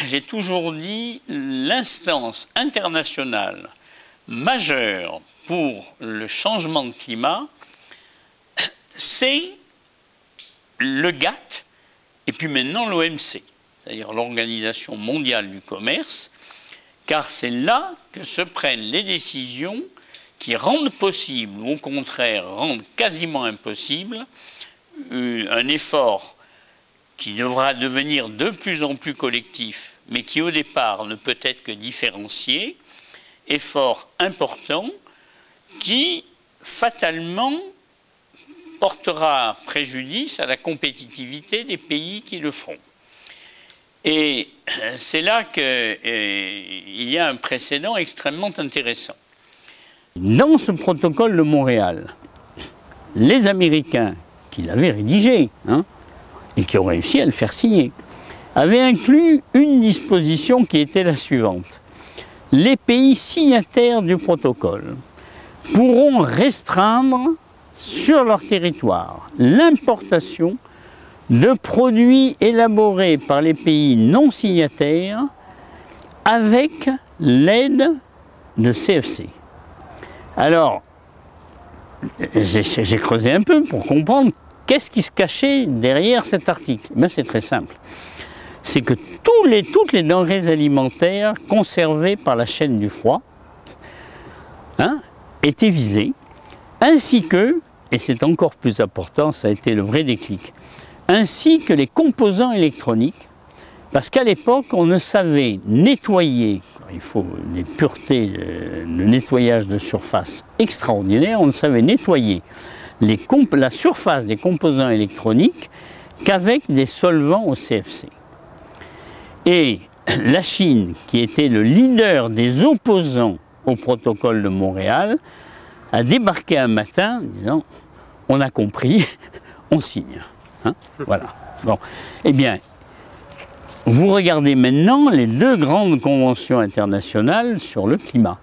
j'ai toujours dit, l'instance internationale majeure pour le changement de climat, c'est le GATT et puis maintenant l'OMC, c'est-à-dire l'Organisation mondiale du commerce, car c'est là que se prennent les décisions qui rendent possible, ou au contraire rendent quasiment impossible, un effort qui devra devenir de plus en plus collectif, mais qui au départ ne peut être que différencié, effort important qui fatalement portera préjudice à la compétitivité des pays qui le feront. Et c'est là qu'il y a un précédent extrêmement intéressant. Dans ce protocole de Montréal, les Américains qui l'avaient rédigé, et qui ont réussi à le faire signer, avaient inclus une disposition qui était la suivante. Les pays signataires du protocole pourront restreindre sur leur territoire l'importation de produits élaborés par les pays non signataires avec l'aide de CFC. Alors, j'ai creusé un peu pour comprendre qu'est-ce qui se cachait derrière cet article. Ben, c'est très simple. C'est que toutes les denrées alimentaires conservées par la chaîne du froid étaient visées, ainsi que, et c'est encore plus important, ça a été le vrai déclic, ainsi que les composants électroniques, parce qu'à l'époque, on ne savait nettoyer, il faut des puretés de nettoyage de surface extraordinaires, on ne savait nettoyer la surface des composants électroniques qu'avec des solvants au CFC. Et la Chine, qui était le leader des opposants au protocole de Montréal, a débarqué un matin en disant « on a compris, on signe ». Voilà. Bon. Eh bien, vous regardez maintenant les deux grandes conventions internationales sur le climat.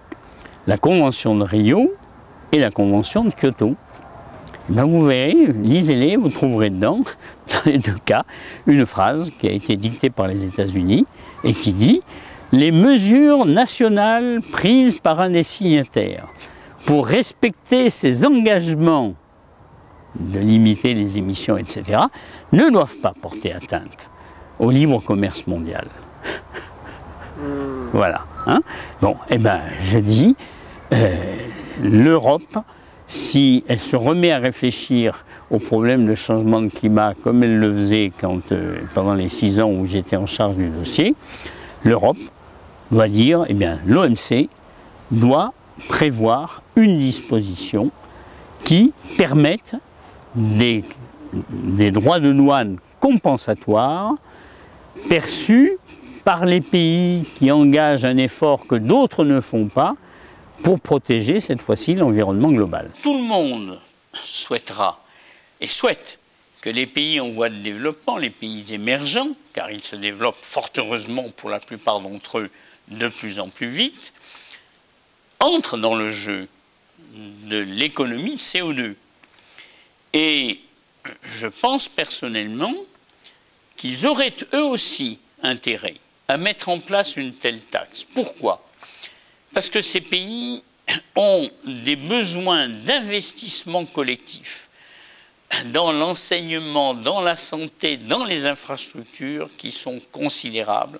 La Convention de Rio et la Convention de Kyoto. Ben vous verrez, lisez-les, vous trouverez dedans, dans les deux cas, une phrase qui a été dictée par les États-Unis et qui dit « Les mesures nationales prises par un des signataires pour respecter ses engagements de limiter les émissions, etc., ne doivent pas porter atteinte au libre commerce mondial. » Voilà. Bon, eh bien, je dis, l'Europe, si elle se remet à réfléchir au problème de changement de climat comme elle le faisait pendant les 6 ans où j'étais en charge du dossier, l'Europe doit dire, eh bien, l'OMC doit prévoir une disposition qui permette des droits de douane compensatoires perçus par les pays qui engagent un effort que d'autres ne font pas pour protéger cette fois-ci l'environnement global. Tout le monde souhaitera et souhaite que les pays en voie de développement, les pays émergents, car ils se développent fort heureusement pour la plupart d'entre eux de plus en plus vite, entrent dans le jeu de l'économie de CO2. Et je pense personnellement qu'ils auraient eux aussi intérêt à mettre en place une telle taxe. Pourquoi ? Parce que ces pays ont des besoins d'investissement collectif dans l'enseignement, dans la santé, dans les infrastructures qui sont considérables.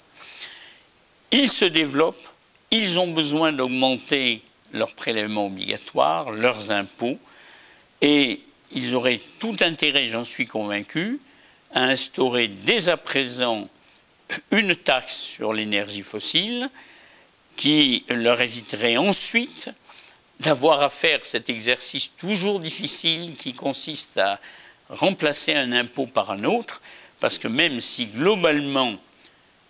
Ils se développent, ils ont besoin d'augmenter leurs prélèvements obligatoires, leurs impôts, et ils auraient tout intérêt, j'en suis convaincu, à instaurer dès à présent une taxe sur l'énergie fossile qui leur éviterait ensuite d'avoir à faire cet exercice toujours difficile qui consiste à remplacer un impôt par un autre, parce que même si globalement,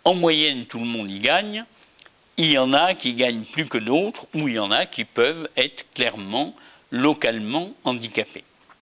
en moyenne, tout le monde y gagne, il y en a qui gagnent plus que d'autres, ou il y en a qui peuvent être clairement, localement handicapés.